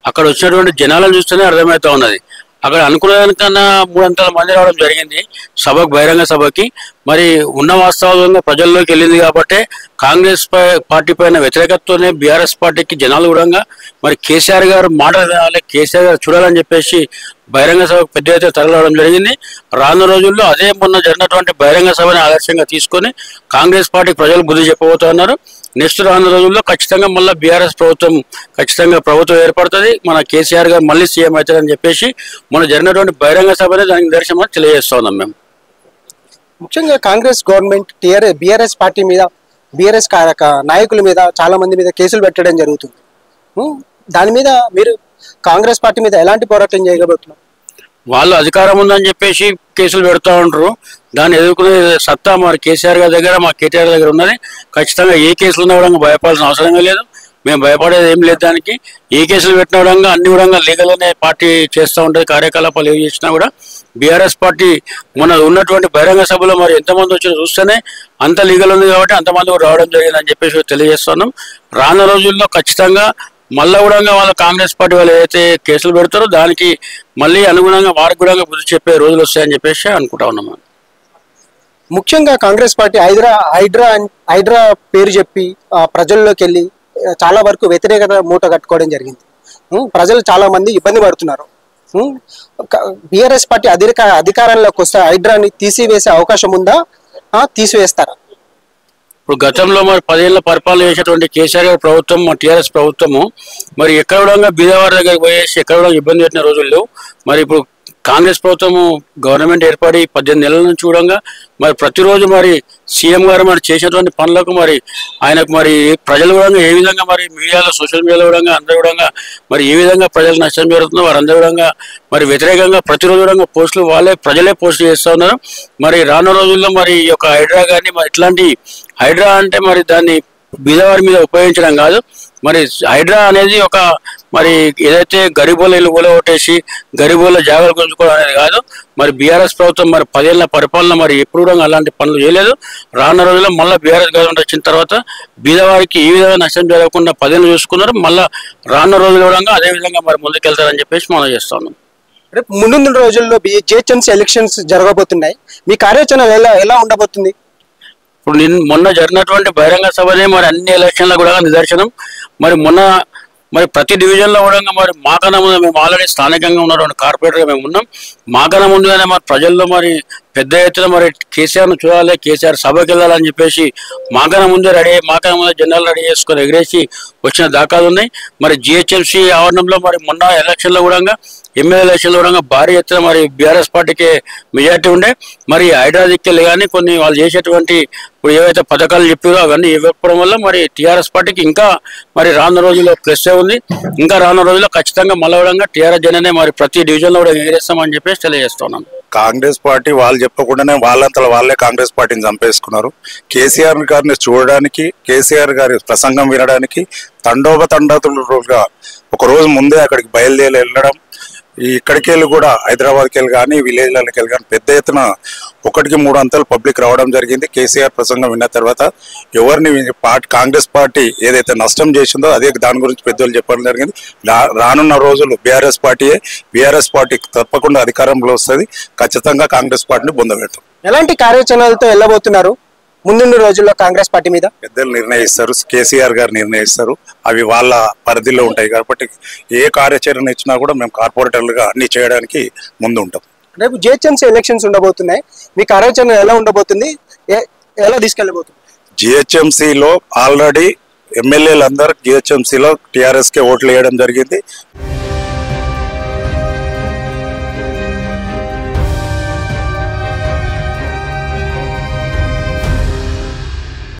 అక్కడ వచ్చినటువంటి జనాలను చూస్తేనే అర్థమవుతా ఉన్నది. అక్కడ అనుకున్న దానికన్నా 300 మంది రావడం జరిగింది సభకు, బహిరంగ సభకి. మరి ఉన్న వాస్తవంగా ప్రజల్లోకి వెళ్ళింది కాబట్టి కాంగ్రెస్ పార్టీ పైన వ్యతిరేకతతోనే బీఆర్ఎస్ పార్టీకి జనాలు కూడా మరి కేసీఆర్ గారు మాటలు వినాలి, కేసీఆర్ గారు చూడాలని చెప్పేసి బహిరంగ సభకు పెద్ద ఎత్తున తరలివడం జరిగింది. రానున్న రోజుల్లో అదే మొన్న జరిగినటువంటి బహిరంగ సభని ఆదర్శంగా తీసుకొని కాంగ్రెస్ పార్టీ ప్రజలు బుద్ధి చెప్పబోతున్నారు. నెక్స్ట్ రానున్న రోజుల్లో ఖచ్చితంగా మళ్ళీ బీఆర్ఎస్ ప్రభుత్వం ప్రభుత్వం ఏర్పడుతుంది, మన కేసీఆర్ గారు మళ్ళీ సీఎం అవుతారని చెప్పేసి మొన్న జరిగినటువంటి బహిరంగ సభనే దానికి దర్శనం తెలియజేస్తా ఉన్నాం మేము. ముఖ్యంగా కాంగ్రెస్ గవర్నమెంట్ బీఆర్ఎస్ పార్టీ మీద, బీఆర్ఎస్ నాయకుల మీద, చాలా మంది మీద కేసులు పెట్టడం జరుగుతుంది. దాని మీద మీరు కాంగ్రెస్ పార్టీ మీద ఎలాంటి పోరాటం చేయబోతున్నారు? వాళ్ళు అధికారం ఉందని చెప్పేసి కేసులు పెడతా ఉంటారు. దాన్ని ఎదుర్కొనే సత్తా మరి కేసీఆర్ గారి దగ్గర, మా కేటీఆర్ దగ్గర ఉన్నది. ఖచ్చితంగా ఏ కేసులు ఉన్నా కూడా భయపడాల్సిన అవసరమే లేదు. మేము భయపడేది ఏం లేదు. దానికి ఏ కేసులు పెట్టిన విధంగా అన్ని విధంగా లీగల్ అనే పార్టీ చేస్తూ ఉంటుంది. కార్యకలాపాలు ఏవి చేసినా కూడా బీఆర్ఎస్ పార్టీ మన ఉన్నటువంటి బహిరంగ సభలో మరి ఎంతమంది వచ్చినా చూస్తేనే అంత లీగల్ ఉంది కాబట్టి అంతమంది కూడా రావడం జరిగిందని చెప్పేసి తెలియజేస్తున్నాం. రానున్న రోజుల్లో ఖచ్చితంగా మళ్ళా కూడా వాళ్ళ కాంగ్రెస్ పార్టీ వాళ్ళు ఏదైతే కేసులు పెడతారో దానికి మళ్ళీ అనుగుణంగా వారికి కూడా బుద్ధి చెప్పే రోజులు వస్తాయని చెప్పేసి అనుకుంటా ఉన్నాం. ముఖ్యంగా కాంగ్రెస్ పార్టీ హైడ్రా పేరు చెప్పి ప్రజల్లోకి వెళ్ళి చాలా వరకు వ్యతిరేకత మూట కట్టుకోవడం జరిగింది. ప్రజలు చాలా మంది ఇబ్బంది పడుతున్నారు. బీఆర్ఎస్ పార్టీ అధికారంలోకి వస్తే హైడ్రాని తీసివేసే అవకాశం ఉందా, తీసివేస్తారా? ఇప్పుడు గతంలో మరి 10 ఏళ్ల పరిపాలన చేసేటువంటి కేసీఆర్ గారి ప్రభుత్వం, మా టీఆర్ఎస్ ప్రభుత్వము మరి ఎక్కడ కూడా బీదవారి దగ్గరికి పోయేసి ఎక్కడ కూడా ఇబ్బంది పెట్టిన రోజుల్లో మరి ఇప్పుడు కాంగ్రెస్ ప్రభుత్వము గవర్నమెంట్ ఏర్పడి 18 నెలల నుంచి కూడా మరి ప్రతిరోజు మరి సీఎం గారు మరి చేసేటువంటి పనులకు మరి ఆయనకు మరి ప్రజలు కూడా ఏ విధంగా మరి మీడియాలో, సోషల్ మీడియాలో కూడా అందరూ కూడా మరి ఏ విధంగా ప్రజలకు నష్టం జరుగుతుందో వారందరూ కూడా మరి వ్యతిరేకంగా ప్రతిరోజు కూడా పోస్టులు ప్రజలే పోస్టులు చేస్తూ ఉన్నారు. మరి రానున్న రోజుల్లో మరి ఈ యొక్క హైడ్రా కానీ మరి ఇట్లాంటి హైడ్రా అంటే మరి దాన్ని బీదవారి మీద ఉపయోగించడం కాదు. మరి హైడ్రా అనేది ఒక మరి ఏదైతే గరీబోళ్ళ ఇల్లు కూలగొట్టేసి గరీబోళ్ళ జాగాలు గుంజుకోవడం అనేది కాదు. మరి బీఆర్ఎస్ ప్రభుత్వం మరి 10 ఏళ్ల పరిపాలన మరి ఎప్పుడు కూడా అలాంటి పనులు చేయలేదు. రానున్న రోజుల్లో మళ్ళీ బీఆర్ఎస్ గవర్నమెంట్ వచ్చిన తర్వాత బీదవారికి ఏ విధంగా నష్టం జరగకుండా 10 ఏళ్ళు చూసుకున్నారు. మళ్ళీ రానున్న రోజుల్లో కూడా అదే విధంగా మరి ముందుకెళ్తారని చెప్పేసి మనం చేస్తున్నాం. రేపు ముందు రోజుల్లో జిహెచ్ఎంసీ ఎలక్షన్స్ జరగబోతున్నాయి. మీ కార్యాచరణ ఎలా ఉండబోతుంది? ఇప్పుడు మొన్న జరిగినటువంటి బహిరంగ సభనే మరి అన్ని ఎలక్షన్ల కూడా నిదర్శనం. మరి ప్రతి డివిజన్లో కూడా మరి మాకన్నా ముందు మేము ఆల్రెడీ స్థానికంగా ఉన్నటువంటి కార్పొరేటర్గా మేము ఉన్నాం. మాకన్నా ముందుగానే మరి ప్రజల్లో మరి పెద్ద ఎత్తున మరి కేసీఆర్ను చూడాలి, కేసీఆర్ సభకి వెళ్ళాలని చెప్పేసి మాకన్నా ముందే మాకన్నా ముందే జెండాలు రెడీ చేసుకొని ఎగిరేసి వచ్చిన దాఖలు ఉన్నాయి. మరి జిహెచ్ఎంసీ ఆవరణంలో మరి మొన్న ఎలక్షన్లో కూడా ఎమ్మెల్యే ఎలక్షన్లో కూడా భారీ ఎత్తున మరి బీఆర్ఎస్ పార్టీకే మెజార్టీ ఉండే. మరి హైడ్రా దిక్కెళ్ళి కానీ కొన్ని వాళ్ళు చేసేటువంటి ఇప్పుడు ఏవైతే పథకాలు చెప్పారో అవన్నీ ఇవ్వకపోవడం వల్ల మరి టీఆర్ఎస్ పార్టీకి ఇంకా మరి రానున్న రోజుల్లో ప్లస్ ఉంది. ఇంకా రానున్న రోజుల్లో ఖచ్చితంగా మళ్ళీ టీఆర్ఎస్ జననే మరి ప్రతి డివిజన్లో కూడా ఎగిరేస్తామని చెప్పేసి తెలియజేస్తున్నాం. కాంగ్రెస్ పార్టీ వాళ్ళు చెప్పకుండానే వాళ్ళంతలో వాళ్ళే కాంగ్రెస్ పార్టీని చంపేసుకున్నారు. కేసీఆర్ గారిని చూడడానికి, కేసీఆర్ గారి ప్రసంగం వినడానికి తండోపతండాలుగా ఒక రోజు ముందే అక్కడికి బయలుదేరి వెళ్ళడం, ఇక్కడికి వెళ్ళి కూడా హైదరాబాద్కి వెళ్ళి కానీ విలేజ్లకి వెళ్ళి కానీ పెద్ద ఎత్తున 1-3 అంతలు పబ్లిక్ రావడం జరిగింది. కేసీఆర్ ప్రసంగం విన్న తర్వాత ఎవరిని కాంగ్రెస్ పార్టీ ఏదైతే నష్టం చేసిందో అదే దాని గురించి పెద్దలు చెప్పడం జరిగింది. రానున్న రోజులు బీఆర్ఎస్ పార్టీ తప్పకుండా అధికారంలో వస్తుంది. ఖచ్చితంగా కాంగ్రెస్ పార్టీని బొందబెడతాం. ఎలాంటి కార్యాచరణలతో వెళ్ళబోతున్నారు ముందు రోజుల్లో కాంగ్రెస్ పార్టీ మీద? పెద్దలు నిర్ణయిస్తారు, కేసీఆర్ గారు నిర్ణయిస్తారు. అవి వాళ్ళ పరిధిలో ఉంటాయి కాబట్టి ఏ కార్యాచరణ ఇచ్చినా కూడా మేము కార్పొరేటర్లుగా అన్ని చేయడానికి ముందు ఉంటాం. రేపు జిహెచ్ఎంసీ ఎలక్షన్స్ ఉండబోతున్నాయి. మీ కార్యాచరణ ఎలా ఉండబోతుంది, ఎలా తీసుకెళ్ళబోతుంది? జిహెచ్ఎంసీలో ఆల్రెడీ ఎమ్మెల్యేలందరూ జిహెచ్ఎంసీలో టీఆర్ఎస్కే ఓట్లు వేయడం జరిగింది.